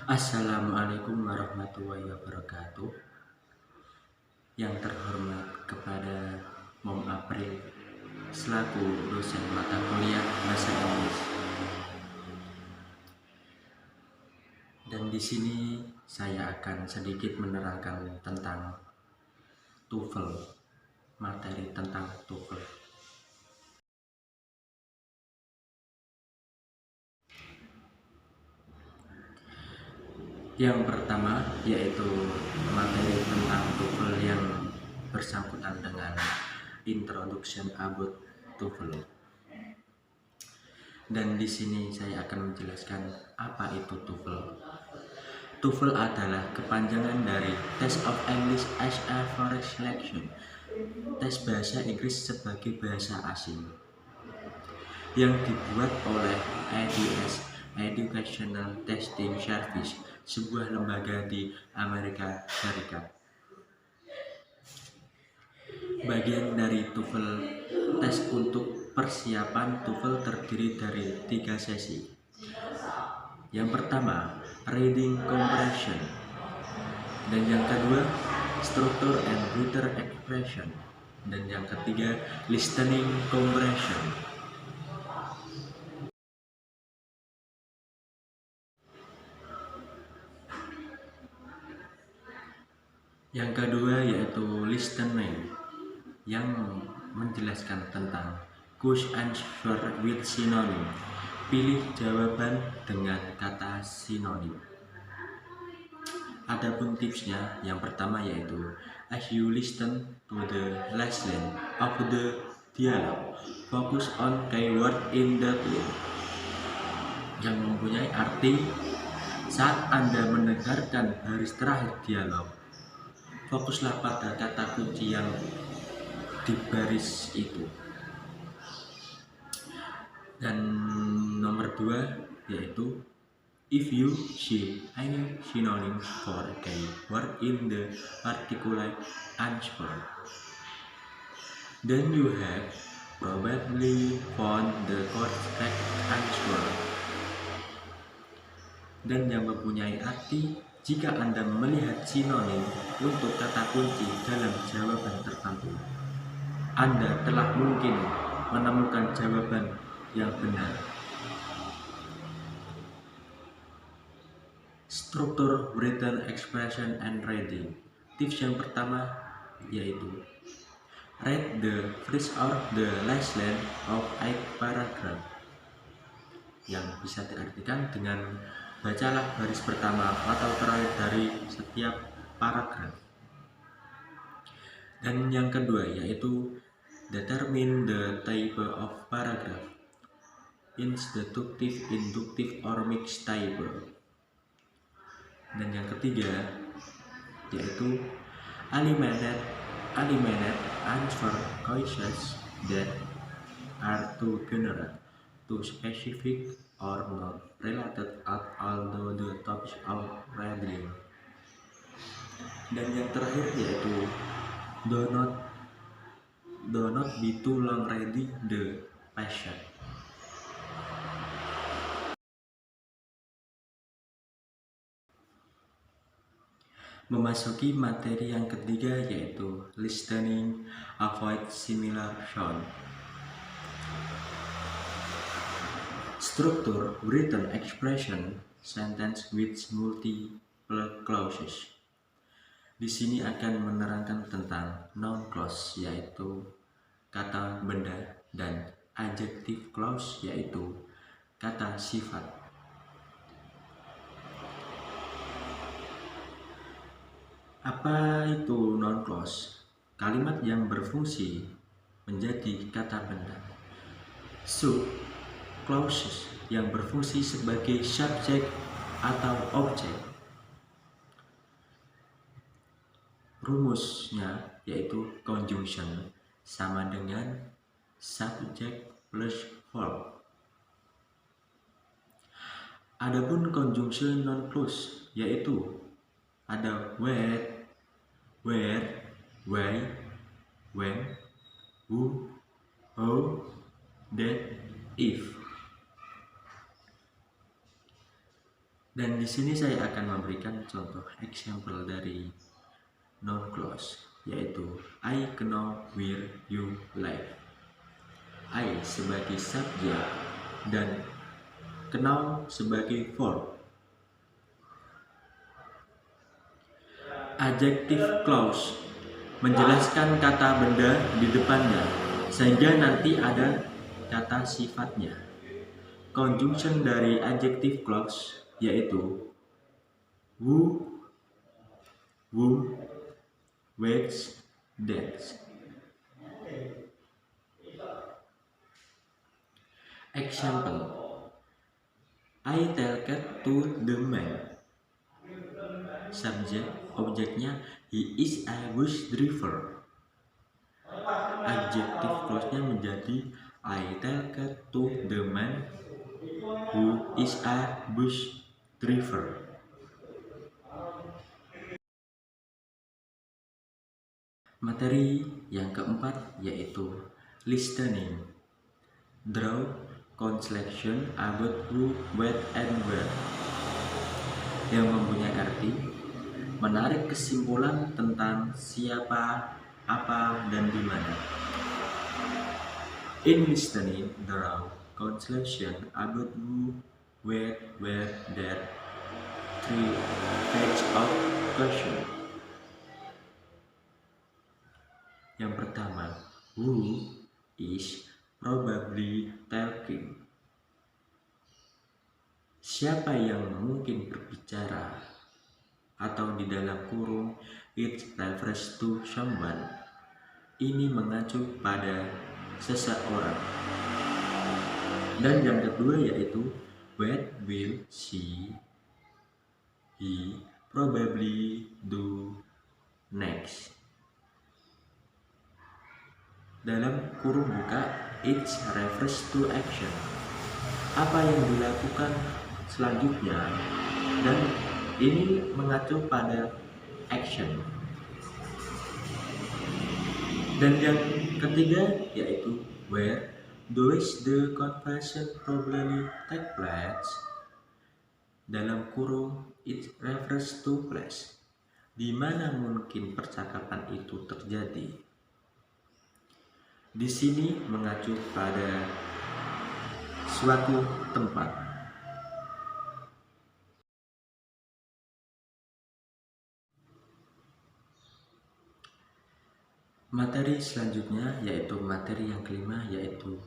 Assalamualaikum warahmatullahi wabarakatuh. Yang terhormat kepada Mom April selaku dosen mata kuliah bahasa Inggris. Dan di sini saya akan sedikit menerangkan tentang TOEFL, materi tentang TOEFL. Yang pertama yaitu materi tentang TOEFL yang bersangkutan dengan Introduction about TOEFL. Dan di sini saya akan menjelaskan apa itu TOEFL. TOEFL adalah kepanjangan dari Test of English as a Foreign Selection, tes bahasa Inggris sebagai bahasa asing, yang dibuat oleh EDS, Educational Testing Service, sebuah lembaga di Amerika Serikat. Bagian dari TOEFL, tes untuk persiapan TOEFL terdiri dari 3 sesi. Yang pertama, reading comprehension, dan yang kedua, structure and written expression, dan yang ketiga, listening comprehension. Yang kedua yaitu listening, yang menjelaskan tentang choose answer with synonym, pilih jawaban dengan kata sinonim. Adapun tipsnya, yang pertama yaitu as you listen to the lesson of the dialogue, focus on keyword in the tone, yang mempunyai arti saat Anda mendengarkan baris terakhir dialog, fokuslah pada kata kunci yang di baris itu. Dan nomor 2 yaitu if you see any synonym for a keyword in the articulate answer, then you have probably found the correct answer. Dan yang mempunyai arti jika Anda melihat sinonim untuk kata kunci dalam jawaban tertentu, Anda telah mungkin menemukan jawaban yang benar. Struktur written expression and reading. Tips yang pertama yaitu read the first or the last line of a paragraph, yang bisa diartikan dengan bacalah baris pertama atau terakhir dari setiap paragraf. Dan yang kedua yaitu determine the type of paragraph, institutive, inductive, or mixed type. Dan yang ketiga yaitu eliminate answer choices that are too general, too specific, or not related at all to the topic of reading. Dan yang terakhir yaitu do not be too long reading the passage. Memasuki materi yang ketiga yaitu listening, avoid similar sound. Struktur written expression, sentence with multiple clauses. Di sini akan menerangkan tentang noun clause yaitu kata benda, dan adjective clause yaitu kata sifat. Apa itu noun clause? Kalimat yang berfungsi menjadi kata benda. Sub clauses yang berfungsi sebagai subjek atau objek. Rumusnya yaitu conjunction sama dengan subject plus verb. Adapun conjunction non clause yaitu ada where, why, when, who, how, that, if. Dan di di sini saya akan memberikan contoh example dari noun clause, yaitu I know where you live. I sebagai subjek dan know sebagai verb. Adjective clause menjelaskan kata benda di depannya, sehingga nanti ada kata sifatnya. Conjunction dari adjective clause yaitu who, whom, which, that. Example: I talked to the man. Subjek, objeknya he is a bus driver. Adjective clause-nya menjadi I talked to the man who is a bus driver. Materi yang keempat yaitu listening. Draw construction about who, what, and where, yang mempunyai arti menarik kesimpulan tentang siapa, apa, dan di mana. In listening, draw construction about who, what, where, that. 3 types of question. Yang pertama, who is probably talking. Siapa yang mungkin berbicara, atau di dalam kurung it refers to someone. Ini mengacu pada seseorang. Dan yang kedua yaitu what will she, he probably do next. Dalam kurung buka, it refers to action. Apa yang dilakukan selanjutnya, dan ini mengacu pada action. Dan yang ketiga yaitu where does the conversation probably take place. Dalam kurung, it refers to place. Di mana mungkin percakapan itu terjadi. Di sini mengacu pada suatu tempat. Materi selanjutnya yaitu materi yang kelima, yaitu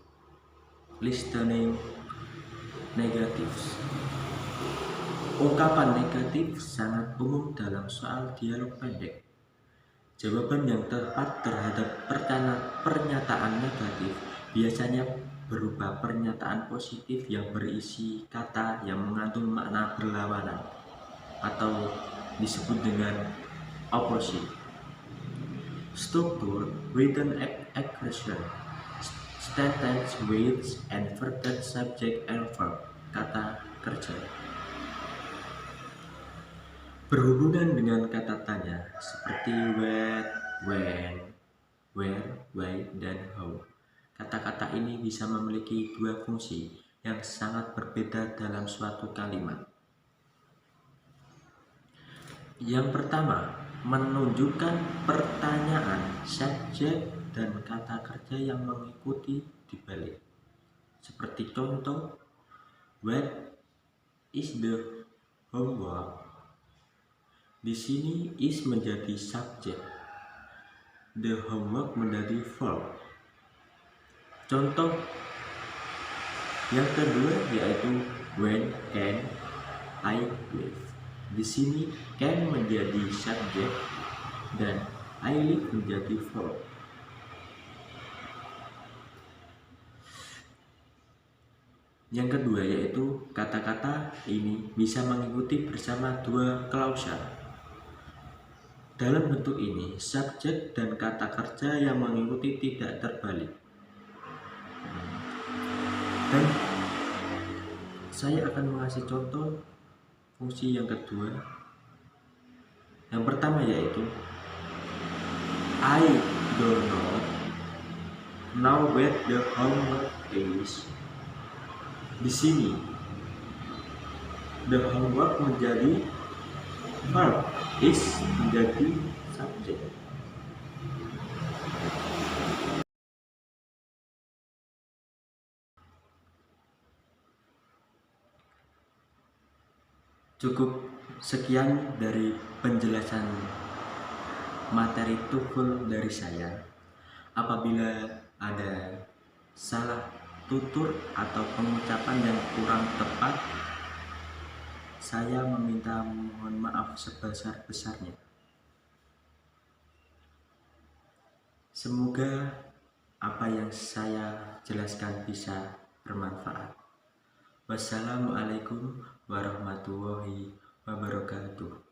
listening negatives. Ungkapan negatif sangat umum dalam soal dialog pendek. Jawaban yang tepat terhadap pernyataan negatif biasanya berupa pernyataan positif yang berisi kata yang mengandung makna berlawanan atau disebut dengan opposite. Struktur written expression, sentence with and verb, subject and verb, kata kerja. Berhubungan dengan kata tanya seperti what, when, where, why, dan how. Kata-kata ini bisa memiliki dua fungsi yang sangat berbeda dalam suatu kalimat. Yang pertama, menunjukkan pertanyaan, subjek, dan kata kerja yang mengikuti dibalik. Seperti contoh, what is the homework? Di sini is menjadi subjek, the homework menjadi verb. Contoh yang kedua yaitu when can I live. Di sini can menjadi subjek dan I live menjadi verb. Yang kedua yaitu kata-kata ini bisa mengikuti bersama dua klausa. Dalam bentuk ini, subjek dan kata kerja yang mengikuti tidak terbalik. Dan saya akan mengasih contoh fungsi yang kedua. Yang pertama yaitu I do not know where the homework is. Di sini The homework menjadi verb, is menjadi subjek. Cukup sekian dari penjelasan materi TOEFL dari saya. Apabila ada salah tutur atau pengucapan yang kurang tepat, saya meminta mohon maaf sebesar-besarnya. Semoga apa yang saya jelaskan bisa bermanfaat. Wassalamualaikum warahmatullahi wabarakatuh.